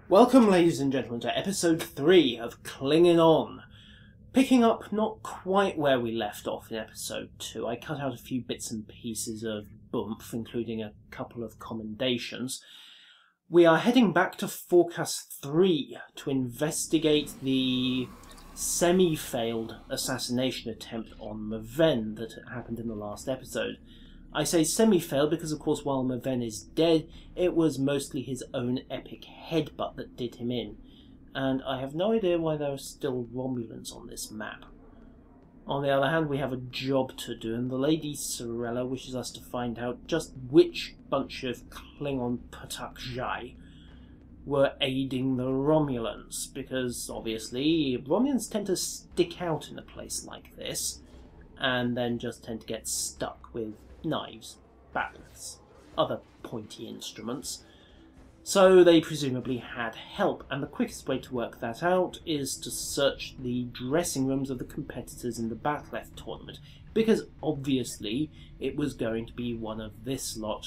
Welcome, ladies and gentlemen, to episode 3 of Clingin On. Picking up not quite where we left off in episode 2. I cut out a few bits and pieces of boomph, including a couple of commendations. We are heading back to Forecast 3 to investigate the semi-failed assassination attempt on Maven that happened in the last episode. I say semi-failed because, of course, while Maven is dead, it was mostly his own epic headbutt that did him in. And I have no idea why there are still Romulans on this map. On the other hand, we have a job to do, and the Lady Sorella wishes us to find out just which bunch of Klingon patak were aiding the Romulans, because, obviously, Romulans tend to stick out in a place like this, and then just tend to get stuck with knives, batons, other pointy instruments. So they presumably had help, and the quickest way to work that out is to search the dressing rooms of the competitors in the Bat'leth tournament, because obviously it was going to be one of this lot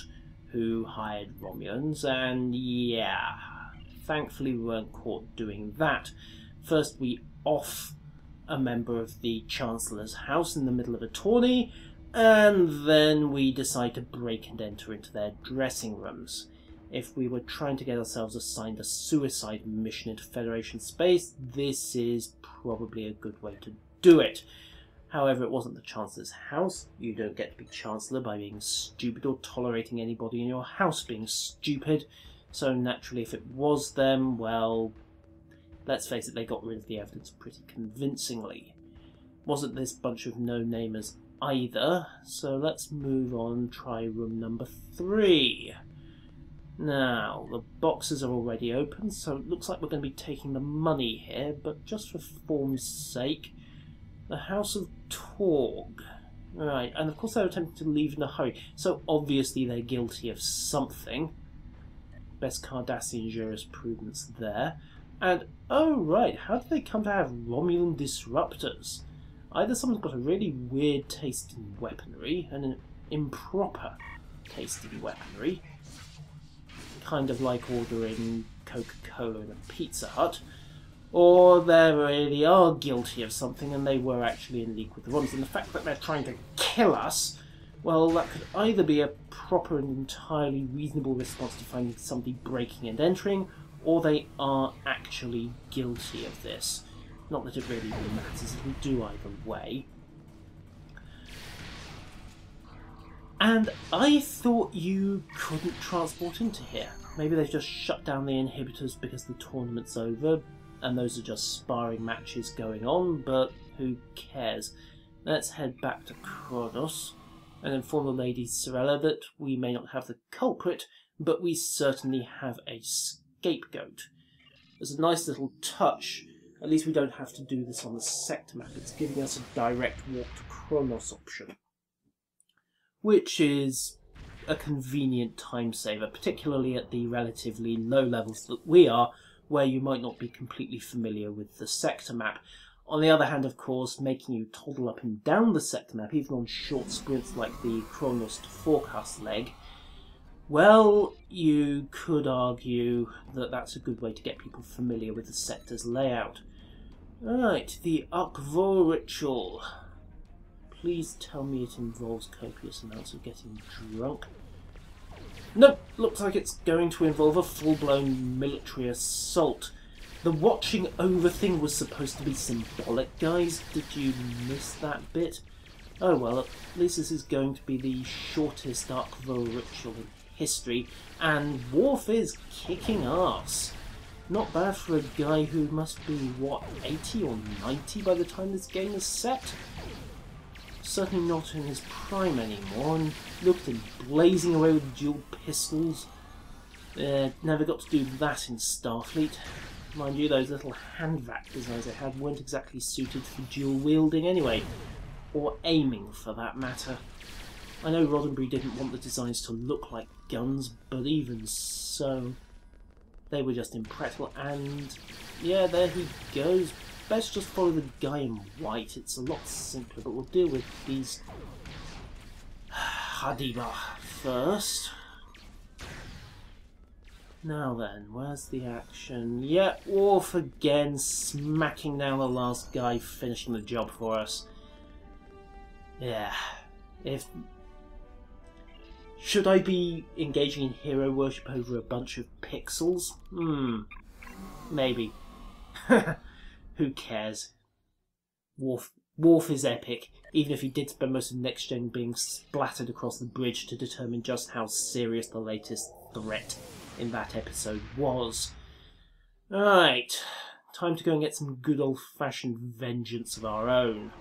who hired Romulans, and yeah, thankfully we weren't caught doing that. First we off a member of the Chancellor's house in the middle of a tourney, and then we decide to break and enter into their dressing rooms. If we were trying to get ourselves assigned a suicide mission into Federation space, this is probably a good way to do it. However, it wasn't the Chancellor's house. You don't get to be Chancellor by being stupid or tolerating anybody in your house being stupid. So naturally, if it was them, well, let's face it, they got rid of the evidence pretty convincingly. Wasn't this bunch of no-namers either, so let's move on, try room number 3. Now, the boxes are already open, so it looks like we're going to be taking the money here, but just for form's sake, the House of Torg. Right, and of course they're attempting to leave in a hurry, so obviously they're guilty of something. Best Cardassian jurisprudence there. And, oh right, how did they come to have Romulan disruptors? Either someone's got a really weird taste in weaponry and an improper taste in weaponry, kind of like ordering Coca-Cola in a Pizza Hut, or they really are guilty of something and they were actually in league with the Romulans. And the fact that they're trying to kill us, well, that could either be a proper and entirely reasonable response to finding somebody breaking and entering, or they are actually guilty of this. Not that it really matters, it will do either way. And I thought you couldn't transport into here. Maybe they've just shut down the inhibitors because the tournament's over, and those are just sparring matches going on, but who cares? Let's head back to Kronos and inform the Lady Sorella that we may not have the culprit, but we certainly have a scapegoat. There's a nice little touch. At least we don't have to do this on the sector map. It's giving us a direct walk to Kronos option, which is a convenient time saver, particularly at the relatively low levels that we are, where you might not be completely familiar with the sector map. On the other hand, of course, making you toddle up and down the sector map, even on short sprints like the Kronos to Forecast leg, well, you could argue that that's a good way to get people familiar with the sector's layout. Right, the Akvo ritual. Please tell me it involves copious amounts of getting drunk. Nope, looks like it's going to involve a full-blown military assault. The watching over thing was supposed to be symbolic, guys. Did you miss that bit? Oh well, at least this is going to be the shortest Akvo ritual in history, and Worf is kicking ass. Not bad for a guy who must be, what, 80 or 90 by the time this game is set? Certainly not in his prime anymore, and look at him blazing away with dual pistols. Never got to do that in Starfleet. Mind you, those little hand vac designs they had weren't exactly suited for dual wielding anyway, or aiming for that matter. I know Roddenberry didn't want the designs to look like guns, but even so, they were just impractical, and yeah, there he goes. Best just follow the guy in white, it's a lot simpler, but we'll deal with these Hadiba first. Now then, where's the action? Yeah, Worf again, smacking down the last guy, finishing the job for us. Yeah. Should I be engaging in hero worship over a bunch of pixels? Maybe. Who cares? Worf is epic, even if he did spend most of Next Gen being splattered across the bridge to determine just how serious the latest threat in that episode was. Alright, time to go and get some good old-fashioned vengeance of our own.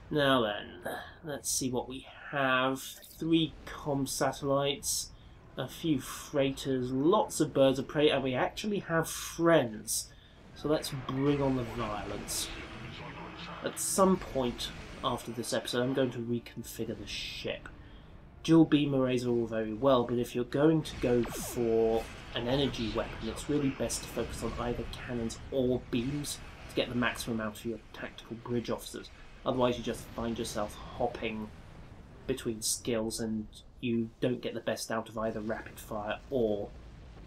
Now then, let's see what we have. 3 comm satellites, a few freighters, lots of birds of prey, and we actually have friends. So let's bring on the violence. At some point after this episode, I'm going to reconfigure the ship. Dual beam arrays are all very well, but if you're going to go for an energy weapon, it's really best to focus on either cannons or beams to get the maximum out of your tactical bridge officers. Otherwise you just find yourself hopping between skills and you don't get the best out of either rapid fire or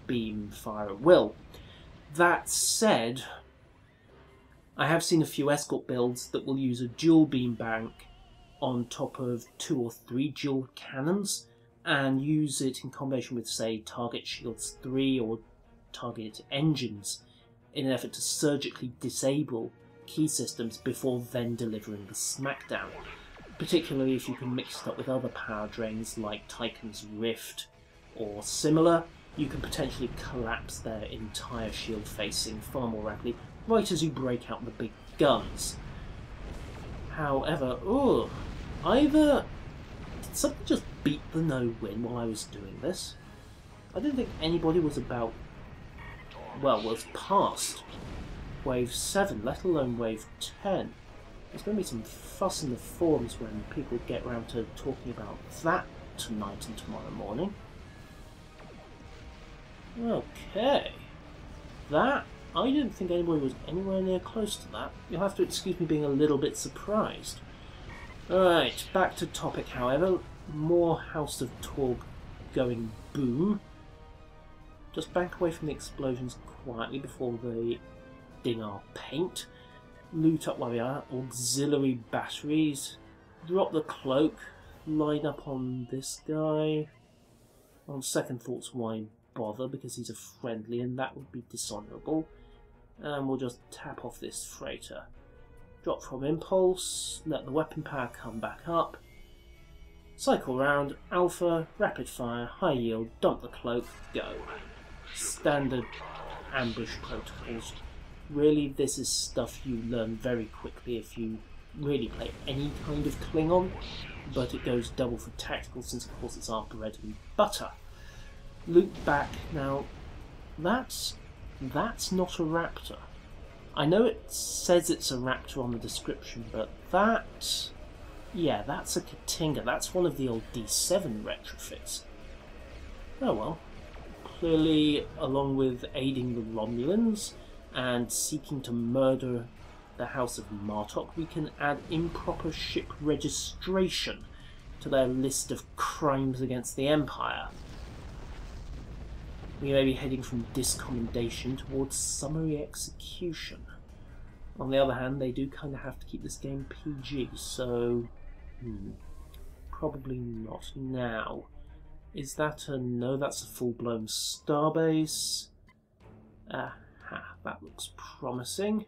beam fire at will. That said, I have seen a few escort builds that will use a dual beam bank on top of 2 or 3 dual cannons and use it in combination with, say, target shields 3 or target engines in an effort to surgically disable key systems before then delivering the smackdown, particularly if you can mix it up with other power drains like Tychon's Rift or similar. You can potentially collapse their entire shield facing far more rapidly right as you break out the big guns. However, did something just beat the no-win while I was doing this? I didn't think anybody was was past Wave 7, let alone Wave 10. There's going to be some fuss in the forums when people get around to talking about that tonight and tomorrow morning. Okay. I didn't think anybody was anywhere near close to that. You'll have to excuse me being a little bit surprised. Alright, back to topic, however. More House of Torg going boom. Just back away from the explosions quietly before they ding our paint. Loot up where we are. Auxiliary batteries. Drop the cloak. Line up on this guy. On second thoughts, why bother? Because he's a friendly and that would be dishonourable. And we'll just tap off this freighter. Drop from impulse, let the weapon power come back up. Cycle round, alpha, rapid fire, high yield, dump the cloak, go. Standard ambush protocols. Really, this is stuff you learn very quickly if you really play any kind of Klingon, but it goes double for tactical since of course it's our bread and butter. Loop back. Now, that's not a raptor. I know it says it's a raptor on the description, but that's a Katinga. That's one of the old D7 retrofits. Oh well. Clearly, along with aiding the Romulans and seeking to murder the House of Martok, we can add improper ship registration to their list of crimes against the Empire. We may be heading from discommendation towards summary execution. On the other hand, they do kind of have to keep this game PG, so probably not. Now, is that a no? That's a full-blown starbase. Aha, that looks promising.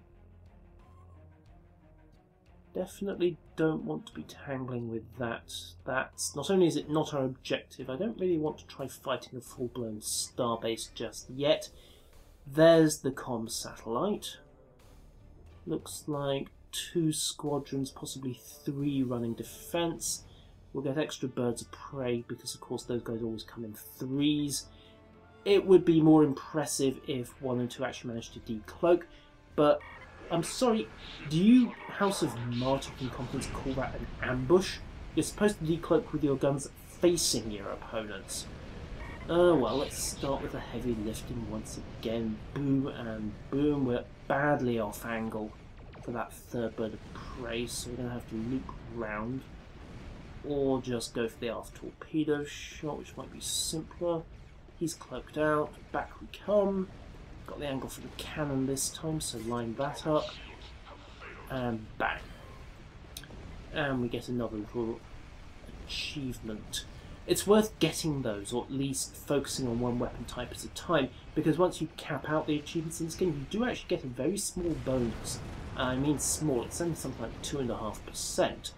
Definitely don't want to be tangling with that. That's not only is it not our objective, I don't really want to try fighting a full-blown starbase just yet. There's the comm satellite. Looks like 2 squadrons, possibly 3 running defense. We'll get extra birds of prey because of course those guys always come in 3s. It would be more impressive if 1 and 2 actually managed to decloak, but I'm sorry, do you, House of Martok incompetence, call that an ambush? You're supposed to decloak with your guns facing your opponents. Well, let's start with the heavy lifting once again. Boom and boom. We're badly off angle for that 3rd bird of prey, so we're going to have to loop round. Or just go for the aft torpedo shot, which might be simpler. He's cloaked out. Back we come. Got the angle for the cannon this time, so line that up. And bang. And we get another little achievement. It's worth getting those, or at least focusing on one weapon type at a time, because once you cap out the achievements in this game, you do actually get a very small bonus. I mean small, it's only something like 2.5%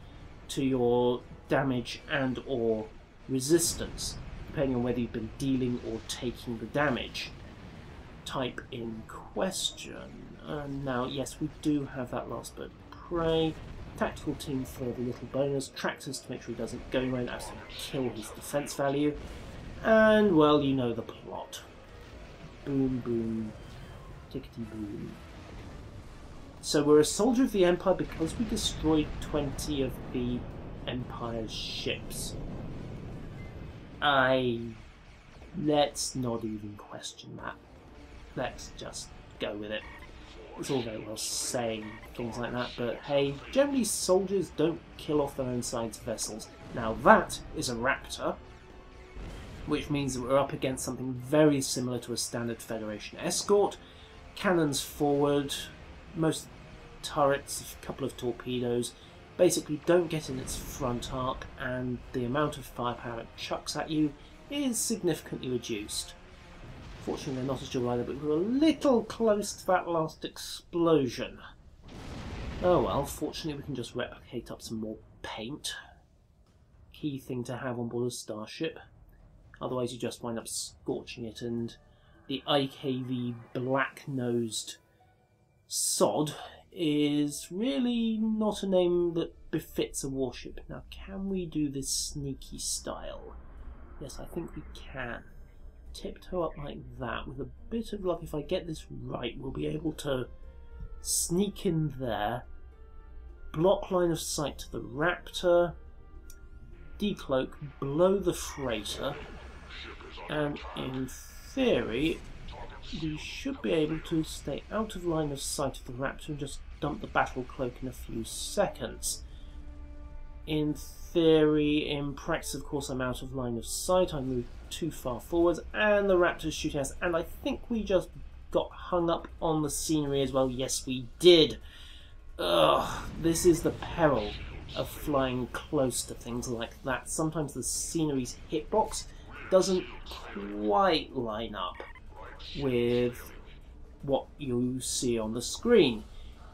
to your damage and or resistance, depending on whether you've been dealing or taking the damage type in question. And now, yes, we do have that last bird of prey. Tactical team for the little bonus. Tractors to make sure he doesn't go anywhere and absolutely kill his defense value. And, well, you know the plot. Boom, boom, tickety boom. So we're a soldier of the Empire because we destroyed 20 of the Empire's ships. Let's not even question that. Let's just go with it. It's all very well saying things like that, but hey, generally soldiers don't kill off their own side's vessels. Now that is a Raptor, which means that we're up against something very similar to a standard Federation escort. Cannons forward, most turrets, a couple of torpedoes, basically don't get in its front arc, and the amount of firepower it chucks at you is significantly reduced. Fortunately, they're not as durable either, but we were a little close to that last explosion. Oh well, fortunately we can just replicate up some more paint. Key thing to have on board a starship. Otherwise you just wind up scorching it, and the IKV black-nosed sod is really not a name that befits a warship. Now, can we do this sneaky style? Yes, I think we can. Tiptoe up like that. With a bit of luck, if I get this right, we'll be able to sneak in there, block line of sight to the Raptor, decloak, blow the freighter, and in theory we should be able to stay out of line of sight of the Raptor and just dump the battle cloak in a few seconds. In theory, in practice of course I'm out of line of sight, I moved too far forwards and the Raptor's shooting us, and I think we just got hung up on the scenery as well. Yes, we did. Ugh, this is the peril of flying close to things like that. Sometimes the scenery's hitbox doesn't quite line up with what you see on the screen.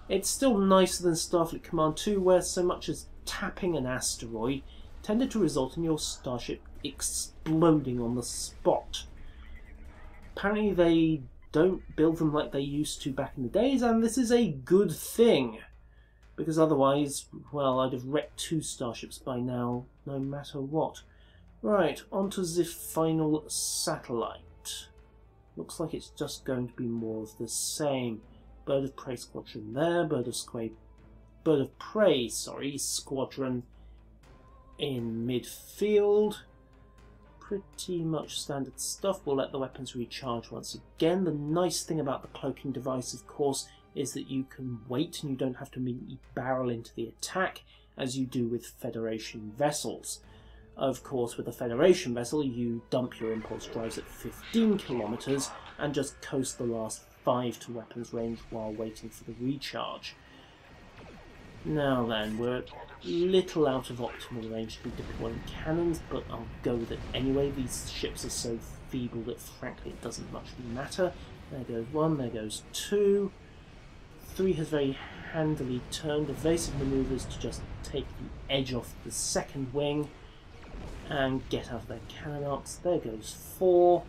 It's still nicer than Starfleet Command 2, where so much as tapping an asteroid tended to result in your starship exploding on the spot. Apparently they don't build them like they used to back in the days, and this is a good thing, because otherwise, well, I'd have wrecked 2 starships by now, no matter what. Right, onto the final satellite. Looks like it's just going to be more of the same. Bird of Prey squadron there, Bird of Prey squadron in midfield. Pretty much standard stuff. We'll let the weapons recharge once again. The nice thing about the cloaking device, of course, is that you can wait and you don't have to immediately barrel into the attack as you do with Federation vessels. Of course, with a Federation vessel, you dump your impulse drives at 15 kilometers and just coast the last 5 to weapons range while waiting for the recharge. Now then, we're a little out of optimal range to be deploying cannons, but I'll go with it anyway. These ships are so feeble that frankly it doesn't much matter. There goes 1, there goes 2. 3 has very handily turned evasive manoeuvres to just take the edge off the second wing and get out of their cannon arcs. There goes 4.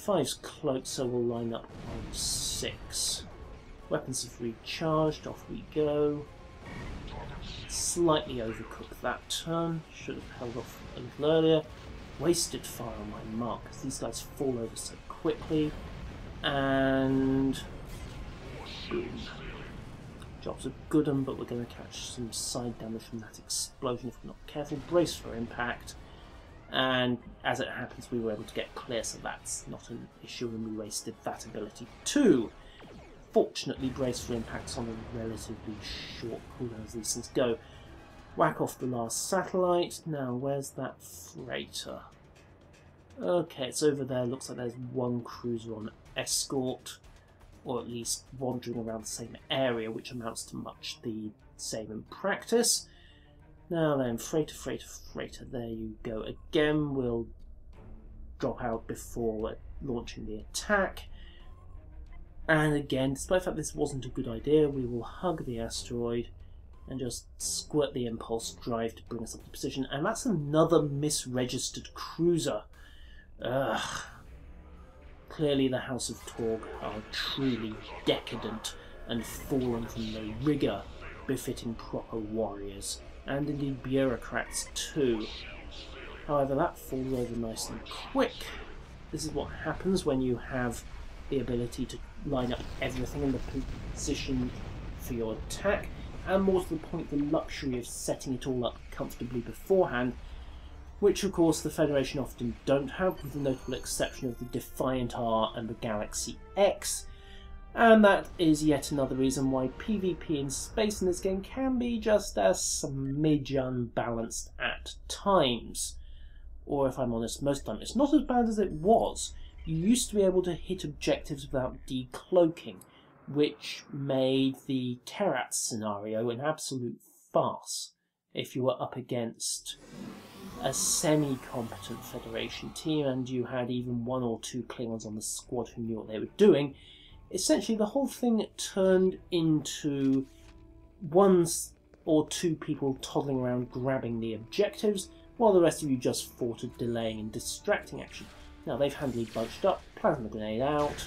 5's cloaked, so we'll line up on 6. Weapons have recharged, off we go. Slightly overcooked that turn, should have held off a little earlier. Wasted fire on my mark because these guys fall over so quickly. And boom. Job's a good one, but we're going to catch some side damage from that explosion if we're not careful. Brace for impact. And as it happens, we were able to get clear, so that's not an issue, and we wasted that ability too. Fortunately, brace for impacts on a relatively short cooldown as these things go. Whack off the last satellite. Now, where's that freighter? Okay, it's over there. Looks like there's one cruiser on escort, or at least wandering around the same area, which amounts to much the same in practice. Now then, freighter, freighter, freighter. There you go. Again, we'll drop out before launching the attack. And again, despite the fact this wasn't a good idea, we will hug the asteroid and just squirt the impulse drive to bring us up to position. And that's another misregistered cruiser. Ugh. Clearly the House of Torg are truly decadent and fallen from the rigour befitting proper warriors, and indeed bureaucrats too. However, that falls over nice and quick. This is what happens when you have the ability to line up everything in the position for your attack, and more to the point, the luxury of setting it all up comfortably beforehand, which of course the Federation often don't have, with the notable exception of the Defiant R and the Galaxy X. And that is yet another reason why PvP in space in this game can be just a smidge unbalanced at times. Or if I'm honest, most of the time it's not as bad as it was. You used to be able to hit objectives without decloaking, which made the Terats scenario an absolute farce if you were up against a semi-competent Federation team and you had even one or two Klingons on the squad who knew what they were doing. Essentially the whole thing turned into one or two people toddling around grabbing the objectives, while the rest of you just fought a delaying and distracting action. Now they've handily bunched up, plasma grenade out,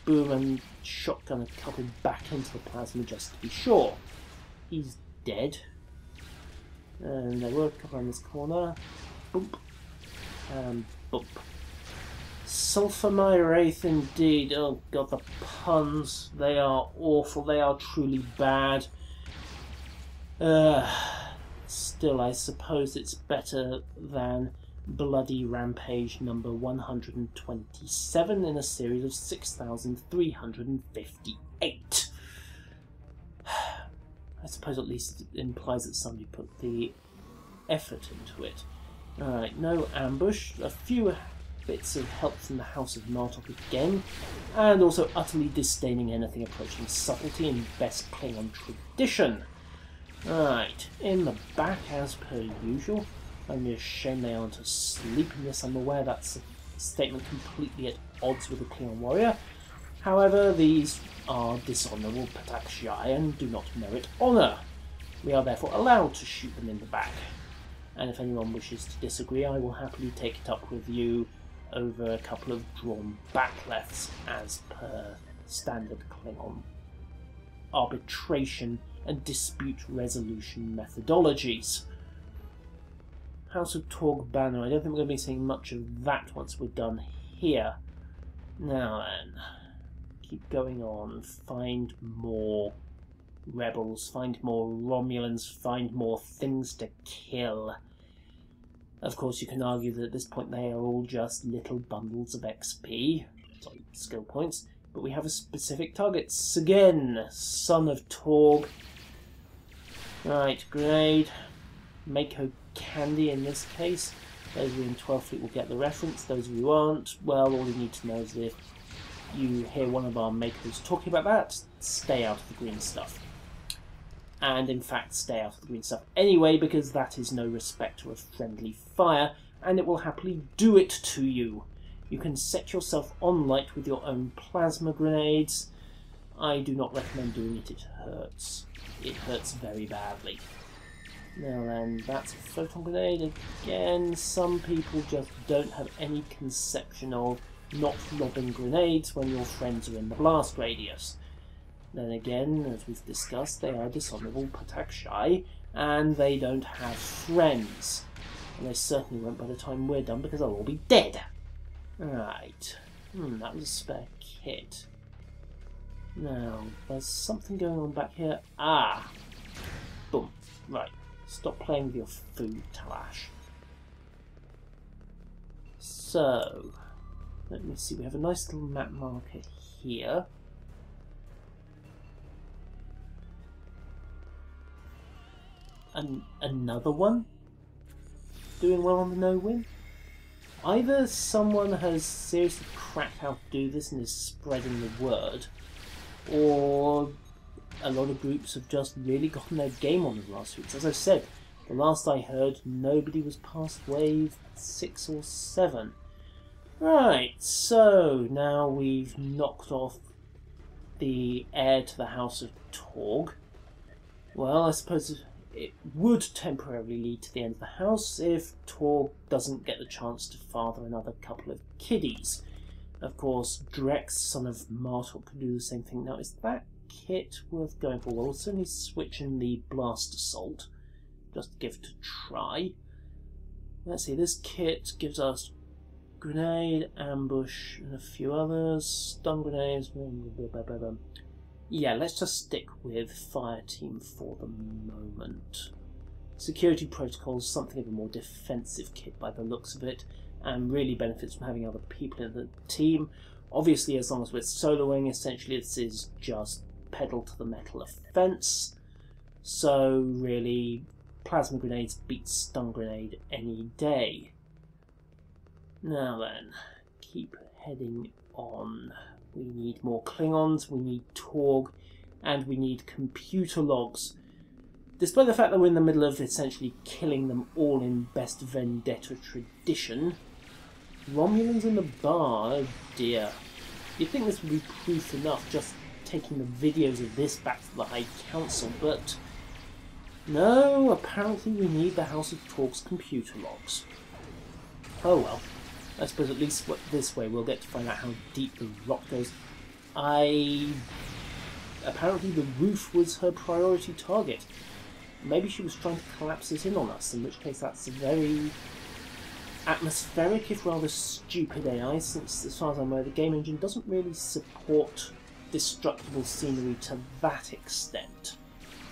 boom, and shotgun a couple back into the plasma just to be sure. He's dead. And there were a couple around this corner. Boop. And boop. Sulfur indeed. Oh god, the puns. They are awful. They are truly bad. Still, I suppose it's better than Bloody Rampage number 127 in a series of 6,358. I suppose at least it implies that somebody put the effort into it. Alright, no ambush. A few bits of help from the House of Martok again, and also utterly disdaining anything approaching subtlety in best Klingon tradition. Right, in the back as per usual. Only a shame they aren't asleep in this. I'm aware that's a statement completely at odds with a Klingon warrior. However, these are dishonourable Patakshiai and do not merit honour. We are therefore allowed to shoot them in the back. And if anyone wishes to disagree, I will happily take it up with you over a couple of drawn back lefts as per standard Klingon arbitration and dispute resolution methodologies. House of Torg banner. I don't think we're going to be seeing much of that once we're done here. Now then, keep going on. Find more rebels, find more Romulans, find more things to kill. Of course, you can argue that at this point they are all just little bundles of XP, sorry, skill points, but we have a specific target. Again, Son of Torg. Right, grenade. Mako Candy in this case. Those of you in 12th Fleet will get the reference. Those of you who aren't, well, all you need to know is that if you hear one of our Makos talking about that, stay out of the green stuff. And in fact, stay out of the green stuff anyway, because that is no respecter of friendly fire, and it will happily do it to you. You can set yourself on light with your own plasma grenades. I do not recommend doing it, it hurts. It hurts very badly. Now then, that's a photon grenade. Again, some people just don't have any conception of not lobbing grenades when your friends are in the blast radius. Then again, as we've discussed, they are dishonourable Patakshiai, and they don't have friends. And they certainly won't by the time we're done, because they'll all be dead. Right. That was a spare kit. Now, there's something going on back here. Ah! Boom. Right. Stop playing with your food, Talash. So, let me see. We have a nice little map marker here. Another one? Doing well on the no-win? Either someone has seriously cracked how to do this and is spreading the word, or a lot of groups have just really gotten their game on in the last weeks. As I said, the last I heard, nobody was past wave 6 or 7. Right, so now we've knocked off the heir to the House of Torg. Well, I suppose it would temporarily lead to the end of the house if Torg doesn't get the chance to father another couple of kiddies. Of course, Drex, son of Martok, could do the same thing. Now, is that kit worth going for? Well, we'll certainly switch in the Blast Assault, just to give it a try. Let's see, this kit gives us Grenade, Ambush, and a few others. Stun Grenades. Yeah, let's just stick with Fire Team for the moment. Security Protocols, something of a more defensive kit by the looks of it, and really benefits from having other people in the team. Obviously, as long as we're soloing, essentially this is just pedal to the metal offense. So really, Plasma Grenades beat Stun Grenade any day. Now then, keep heading on. We need more Klingons, we need Torg, and we need computer logs. Despite the fact that we're in the middle of essentially killing them all in best Vendetta tradition, Romulans in the bar, oh dear. You'd think this would be proof enough just taking the videos of this back to the High Council, but no, apparently we need the House of Torg's computer logs. Oh well. I suppose at least this way we'll get to find out how deep the rock goes. Apparently the roof was her priority target. Maybe she was trying to collapse it in on us, in which case that's a very atmospheric, if rather stupid AI, since as far as I'm aware the game engine doesn't really support destructible scenery to that extent.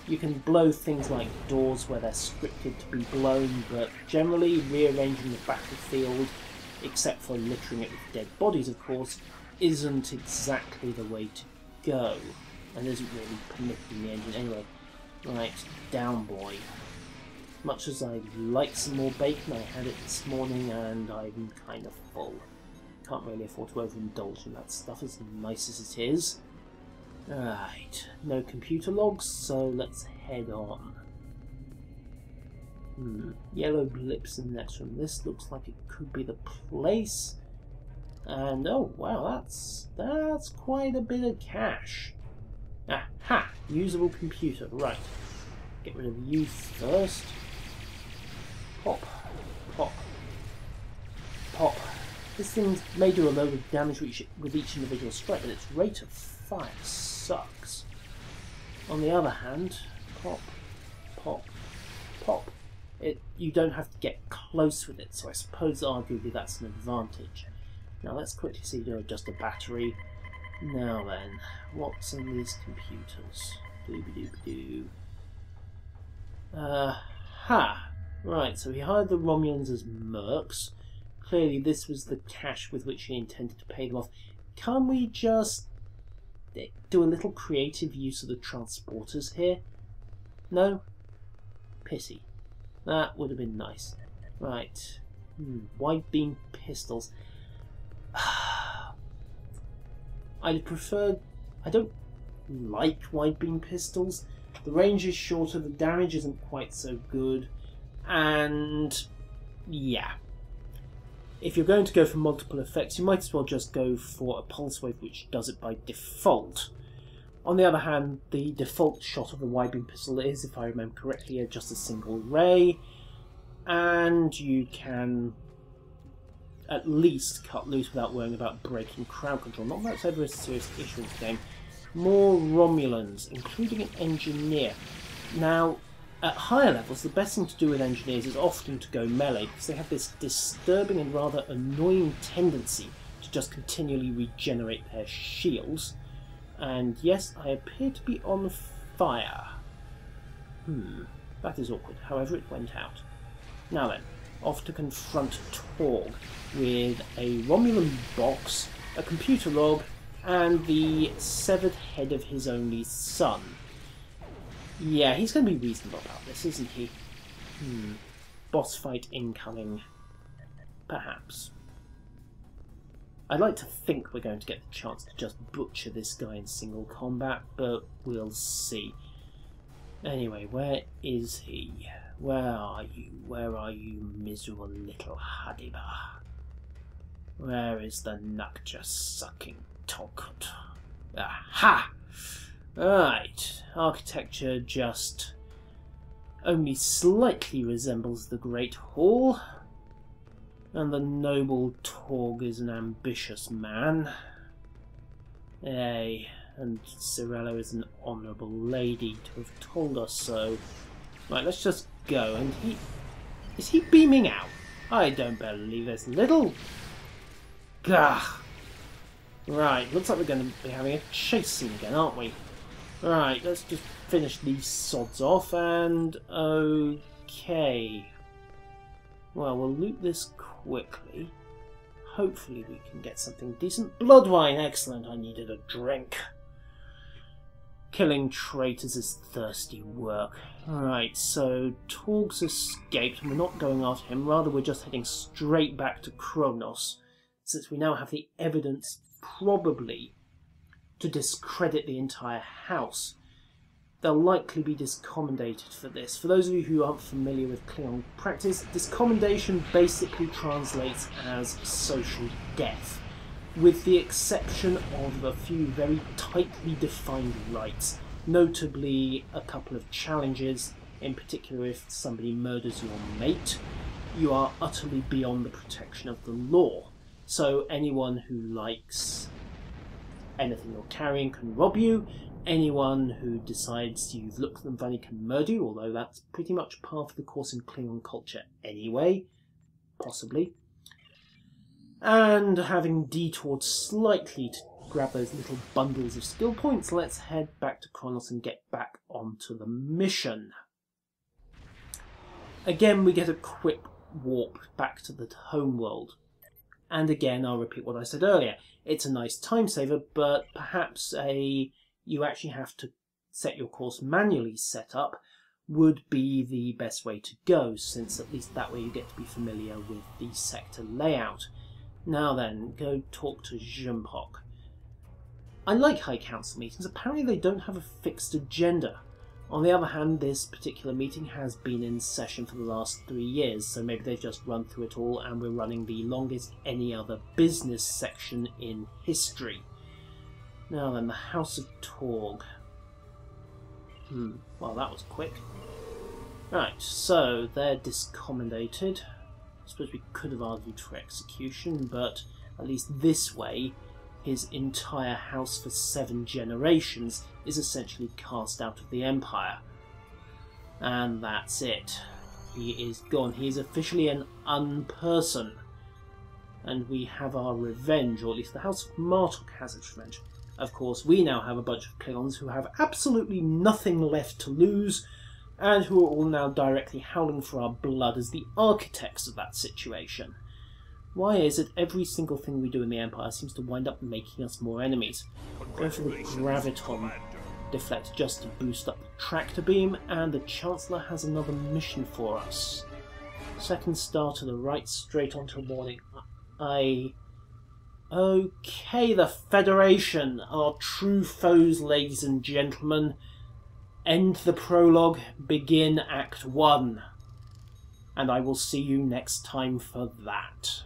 You can blow things like doors where they're scripted to be blown, but generally rearranging the battlefield, except for littering it with dead bodies, of course, isn't exactly the way to go, and isn't really permitted in the engine anyway. Right, down boy. Much as I'd like some more bacon, I had it this morning and I'm kind of full. Can't really afford to overindulge in that stuff, as nice as it is. Right, no computer logs, so let's head on. Yellow blips in the next room. This looks like it could be the place. And oh wow, that's quite a bit of cash. Aha! Usable computer. Right. Get rid of you first. Pop. Pop. Pop. This thing may do a load of damage with each individual strike, but its rate of fire sucks. On the other hand, pop. Pop. Pop. You don't have to get close with it, so I suppose arguably that's an advantage. Now let's quickly see, do just a battery. Now then, what's in these computers? Dooby-dooby-doo. Right, so he hired the Romulans as mercs. Clearly this was the cash with which he intended to pay them off. Can we just do a little creative use of the transporters here? No? Pity. That would have been nice. Right. Wide beam pistols. I'd prefer... I don't like wide beam pistols. The range is shorter, the damage isn't quite so good, and yeah. If you're going to go for multiple effects, you might as well just go for a pulse wave, which does it by default. On the other hand, the default shot of the wide beam pistol is, if I remember correctly, just a single ray, and you can at least cut loose without worrying about breaking crowd control. Not that it's ever a serious issue in the game. More Romulans, including an engineer. Now, at higher levels, the best thing to do with engineers is often to go melee, because they have this disturbing and rather annoying tendency to just continually regenerate their shields. And yes, I appear to be on fire. That is awkward. However, it went out. Now then, off to confront Torg with a Romulan box, a computer log, and the severed head of his only son. Yeah, he's going to be reasonable about this, isn't he? Boss fight incoming. Perhaps. I'd like to think we're going to get the chance to just butcher this guy in single combat, but we'll see. Anyway, where is he? Where are you? Where are you, miserable little Hadiba? Where is the Nukja-sucking Tolkut? Aha! Right, architecture just only slightly resembles the Great Hall, and the noble Torg is an ambitious man. Ay, and Cirella is an honourable lady to have told us so. Right, let's just go. And is he beaming out? I don't believe this. Little... Gah! Right, looks like we're going to be having a chase scene again, aren't we? Right, let's just finish these sods off, and... okay. Well, we'll loot this quickly. Hopefully we can get something decent. Blood wine, excellent, I needed a drink. Killing traitors is thirsty work. Right, so Torg's escaped, and we're not going after him, rather we're just heading straight back to Kronos, since we now have the evidence, probably, to discredit the entire house. They'll likely be discommendated for this. For those of you who aren't familiar with Klingon practice, discommendation basically translates as social death, with the exception of a few very tightly defined rights, notably a couple of challenges. In particular, if somebody murders your mate, you are utterly beyond the protection of the law. So anyone who likes anything you're carrying can rob you. Anyone who decides you've looked at them funny can murder you, although that's pretty much part of the course in Klingon culture anyway, possibly. And having detoured slightly to grab those little bundles of skill points, let's head back to Kronos and get back onto the mission. Again, we get a quick warp back to the homeworld. And again, I'll repeat what I said earlier. It's a nice time saver, but perhaps you actually have to set your course manually set up would be the best way to go, since at least that way you get to be familiar with the sector layout. Now then, go talk to Jumpok. I like High Council meetings. Apparently they don't have a fixed agenda. On the other hand, this particular meeting has been in session for the last 3 years, so maybe they've just run through it all and we're running the longest any other business section in history. Now then, the House of Torg. Well, that was quick. Right, so they're discommendated. I suppose we could have argued for execution, but at least this way, his entire house for 7 generations is essentially cast out of the Empire. And that's it. He is gone. He is officially an unperson. And we have our revenge, or at least the House of Martok has its revenge. Of course, we now have a bunch of Klingons who have absolutely nothing left to lose, and who are all now directly howling for our blood as the architects of that situation. Why is it every single thing we do in the Empire seems to wind up making us more enemies? Go for the Graviton deflect just to boost up the tractor beam, and the Chancellor has another mission for us. Second star to the right, straight on till morning. Okay, the Federation, our true foes, ladies and gentlemen. End the prologue, begin Act 1. And I will see you next time for that.